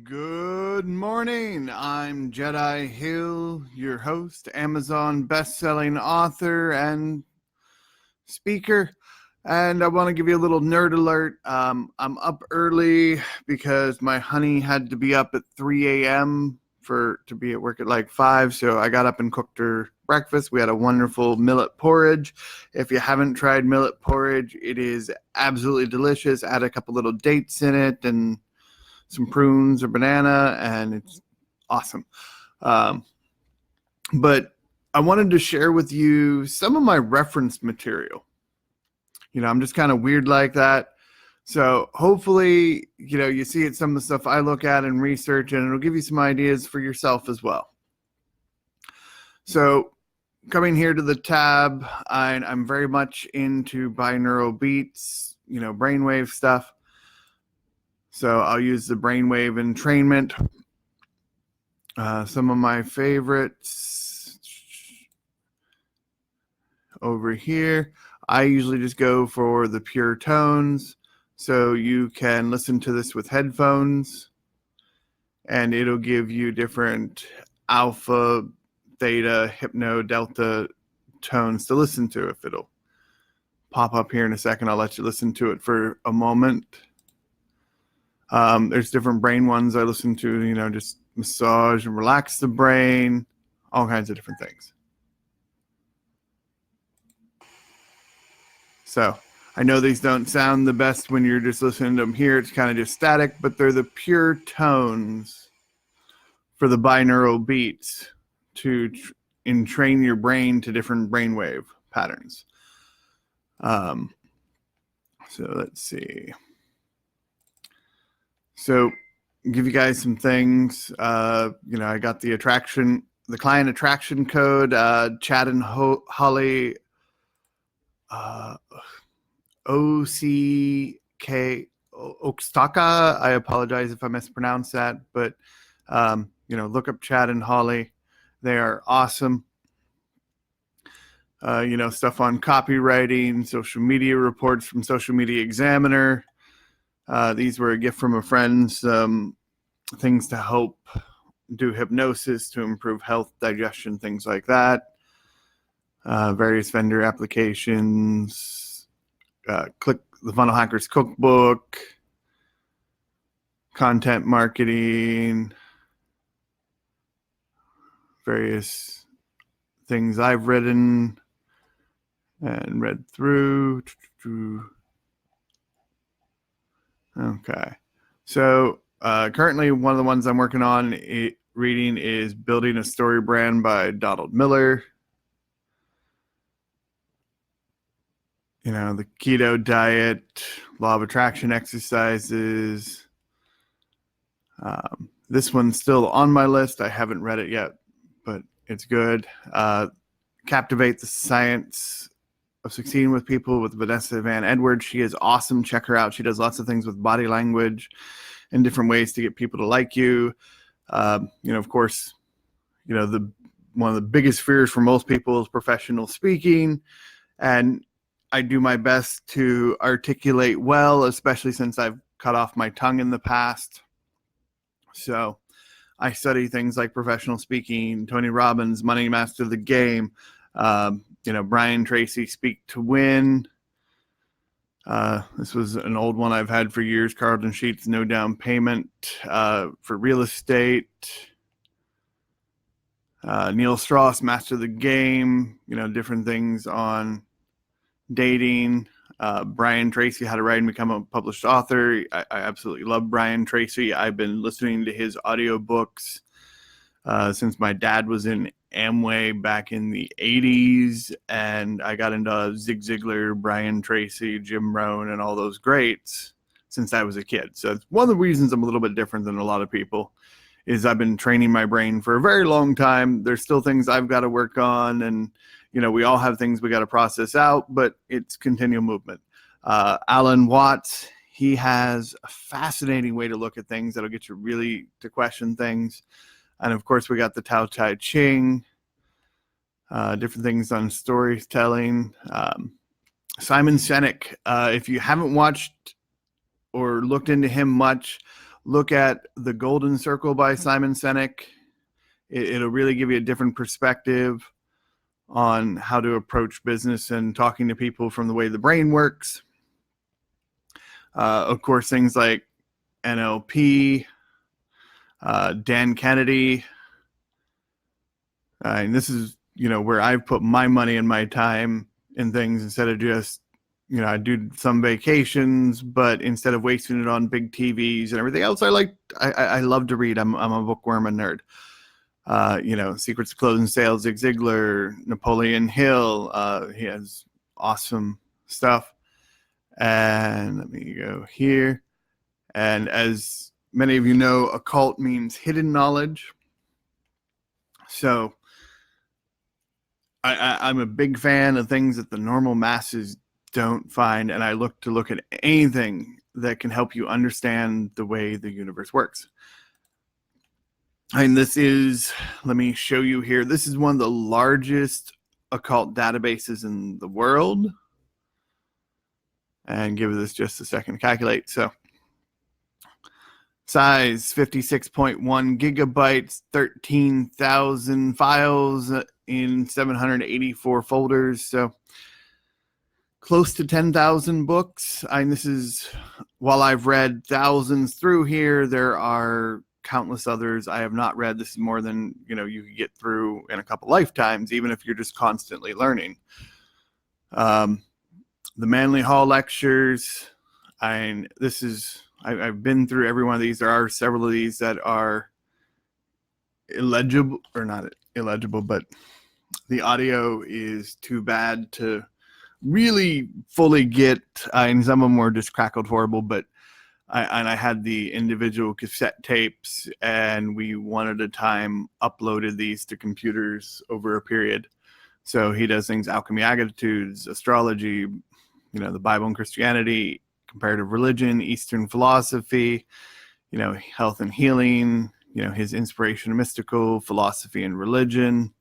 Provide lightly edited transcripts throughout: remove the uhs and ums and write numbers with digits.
Good morning. I'm Jedi Hill, your host, Amazon best-selling author and speaker. And I want to give you a little nerd alert. I'm up early because my honey had to be up at 3 a.m. to be at work at like 5. So I got up and cooked her breakfast. We had a wonderful millet porridge. If you haven't tried millet porridge, it is absolutely delicious. Add a couple little dates in it and some prunes or banana, and it's awesome. But I wanted to share with you some of my reference material. I'm just kind of weird like that. So hopefully, you see it, some of the stuff I look at and research, and it'll give you some ideas for yourself as well. So coming here to the tab, I'm very much into binaural beats, brainwave stuff. So I'll use the brainwave entrainment. Some of my favorites over here. I usually just go for the pure tones. So you can listen to this with headphones and it'll give you different alpha, theta, hypno, delta tones to listen to. If it'll pop up here in a second, I'll let you listen to it for a moment. There's different brain ones I listen to, just massage and relax the brain, all kinds of different things. So I know these don't sound the best when you're just listening to them here. It's kind of just static, but they're the pure tones for the binaural beats to entrain your brain to different brainwave patterns. So let's see. So give you guys some things. I got the client attraction code, Chad and Holly, OCK Oxtaka. I apologize if I mispronounced that, but look up Chad and Holly. They are awesome. Stuff on copywriting, social media reports from Social Media Examiner. These were a gift from a friend. Some things to help do hypnosis to improve health, digestion, things like that. Various vendor applications. Click the Funnel Hackers Cookbook. Content marketing. Various things I've written and read through. Okay. So currently one of the ones I'm working on reading is Building a Story Brand by Donald Miller. The keto diet, law of attraction exercises. This one's still on my list. I haven't read it yet, but it's good. Captivate the Science of Succeeding with People with Vanessa Van Edwards. She is awesome. Check her out. She does lots of things with body language and different ways to get people to like you. Of course, one of the biggest fears for most people is professional speaking. And I do my best to articulate well, especially since I've cut off my tongue in the past. So I study things like professional speaking, Tony Robbins, Money Master the Game, Brian Tracy, Speak to Win. This was an old one I've had for years. Carlton Sheets, No Down Payment for Real Estate. Neil Strauss, Master the Game. Different things on dating. Brian Tracy, How to Write and Become a Published Author. I absolutely love Brian Tracy. I've been listening to his audiobooks since my dad was in Amway back in the 80s, and I got into Zig Ziglar, Brian Tracy, Jim Rohn, and all those greats since I was a kid. So it's one of the reasons I'm a little bit different than a lot of people is I've been training my brain for a very long time. There's still things I've got to work on, and we all have things we got to process out, but it's continual movement. Alan Watts, he has a fascinating way to look at things that'll get you really to question things. And of course, we got the Tao Te Ching, different things on storytelling. Simon Sinek, if you haven't watched or looked into him much, look at The Golden Circle by Simon Sinek. It'll really give you a different perspective on how to approach business and talking to people from the way the brain works. Of course, things like NLP, Dan Kennedy. And this is, where I've put my money and my time in things instead of just, I do some vacations, but instead of wasting it on big TVs and everything else, I love to read. I'm a bookworm and nerd. Secrets of Closing Sales, Zig Ziglar, Napoleon Hill. He has awesome stuff. And let me go here. And as many of you know, occult means hidden knowledge. So I'm a big fan of things that the normal masses don't find. And I look at anything that can help you understand the way the universe works. And let me show you here. This is one of the largest occult databases in the world. And give this just a second to calculate. So size 56.1 gigabytes, 13,000 files in 784 folders. So close to 10,000 books. And this is, while I've read thousands through here, there are countless others I have not read. This is more than, you could get through in a couple lifetimes, even if you're just constantly learning. The Manly Hall lectures. I've been through every one of these. There are several of these that are illegible, or not illegible, but the audio is too bad to really fully get. And some of them were just crackled horrible, but I had the individual cassette tapes, and we one at a time uploaded these to computers over a period. So he does things: alchemy, attitudes, astrology, the Bible and Christianity, comparative religion, Eastern philosophy, health and healing, his inspiration of mystical philosophy and religion.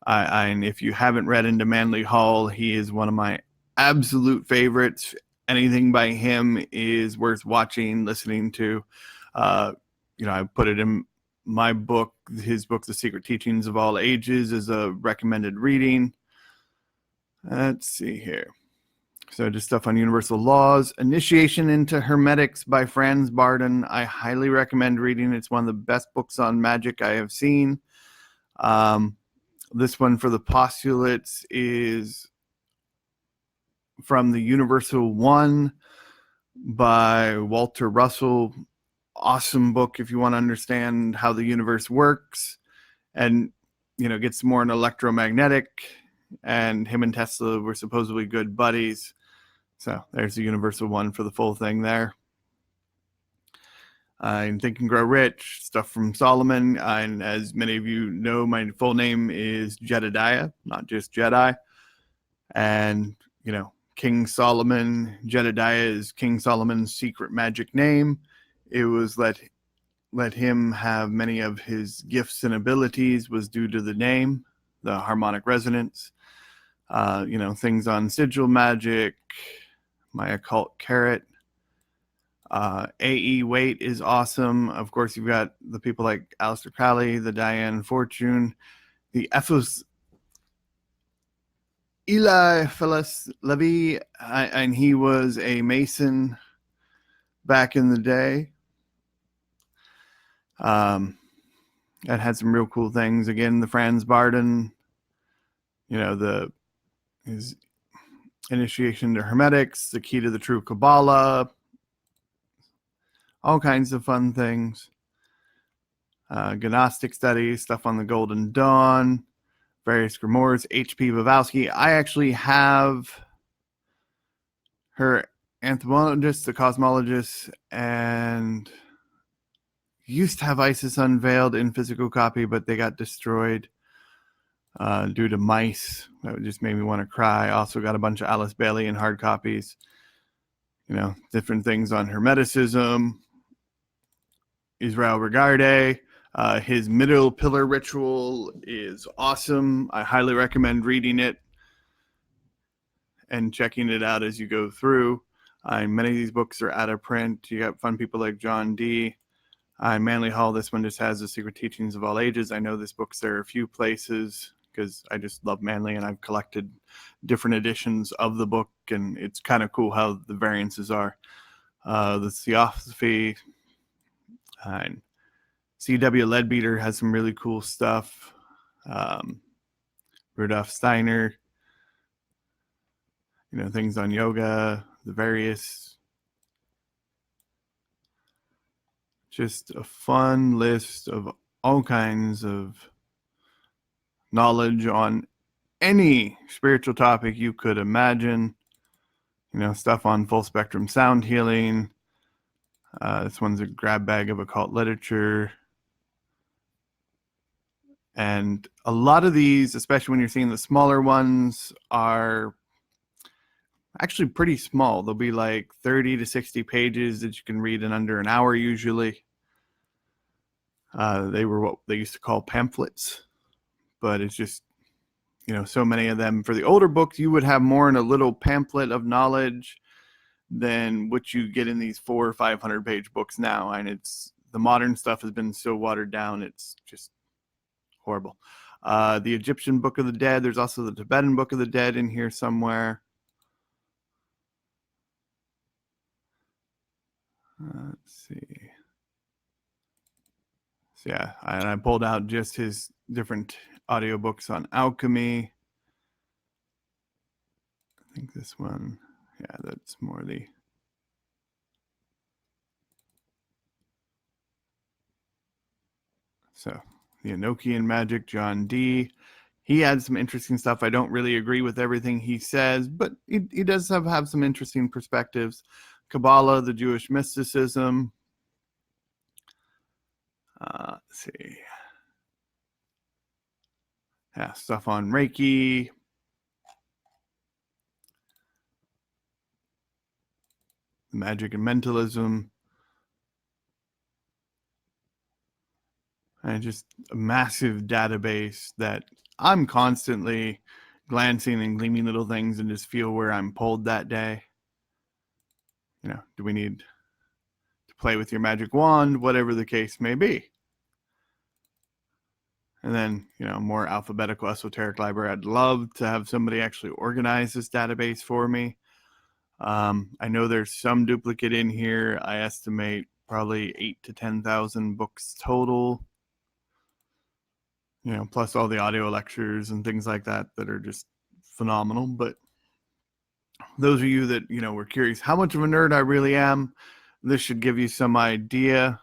And if you haven't read into Manly Hall, he is one of my absolute favorites. Anything by him is worth watching, listening to. I put it in my book, his book, The Secret Teachings of All Ages, is a recommended reading. Let's see here. So just stuff on universal laws. Initiation into Hermetics by Franz Barden. I highly recommend reading. It's one of the best books on magic I have seen. This one for the postulates is from the Universal One by Walter Russell. Awesome book if you want to understand how the universe works, and gets more an electromagnetic. And him and Tesla were supposedly good buddies. So there's the Universal One for the full thing there. And Think and Grow Rich, stuff from Solomon. And as many of you know, my full name is Jedediah, not just Jedi. And, King Solomon, Jedediah is King Solomon's secret magic name. It was let him have many of his gifts and abilities was due to the name, the harmonic resonance. Things on sigil magic, my occult carrot. A.E. Waite is awesome. Of course, you've got the people like Aleister Crowley, the Diane Fortune, the Ephos Eli Phyllis Levy, and he was a Mason back in the day. That had some real cool things. Again, the Franz Barden, his initiation to Hermetics, the key to the true Kabbalah, all kinds of fun things. Gnostic studies, stuff on the Golden Dawn, various grimoires. H.P. Blavatsky. I actually have her Anthropologist, the Cosmologist, and used to have Isis Unveiled in physical copy, but they got destroyed due to mice. That just made me want to cry. Also got a bunch of Alice Bailey in hard copies. Different things on Hermeticism. Israel Regardie. His Middle Pillar Ritual is awesome. I highly recommend reading it and checking it out as you go through. Many of these books are out of print. You got fun people like John D. In Manly Hall, this one just has The Secret Teachings of All Ages. I know this book's there a few places because I just love Manly, and I've collected different editions of the book, and it's kind of cool how the variances are. The Theosophy, and C.W. Leadbeater has some really cool stuff. Rudolf Steiner, things on yoga, the various, just a fun list of all kinds of knowledge on any spiritual topic you could imagine. Stuff on full spectrum sound healing. This one's a grab bag of occult literature. And a lot of these, especially when you're seeing the smaller ones, are actually pretty small. They'll be like 30 to 60 pages that you can read in under an hour usually. They were what they used to call pamphlets, but it's just, so many of them. For the older books, you would have more in a little pamphlet of knowledge than what you get in these 400 or 500 page books now. And the modern stuff has been so watered down, it's just horrible. The Egyptian Book of the Dead. There's also the Tibetan Book of the Dead in here somewhere. Let's see. So yeah, and I pulled out just his different audiobooks on alchemy. I think this one, yeah, that's more the... So, the Enochian Magic, John D. He had some interesting stuff. I don't really agree with everything he says, but he does have some interesting perspectives. Kabbalah, the Jewish mysticism. Let's see. Yeah, stuff on Reiki. Magic and mentalism. And just a massive database that I'm constantly glancing and gleaming little things and just feel where I'm pulled that day. Do we need to play with your magic wand, whatever the case may be. And then, more alphabetical esoteric library. I'd love to have somebody actually organize this database for me. I know there's some duplicate in here. I estimate probably 8,000 to 10,000 books total. Plus all the audio lectures and things like that are just phenomenal. But those of you that, were curious how much of a nerd I really am, this should give you some idea.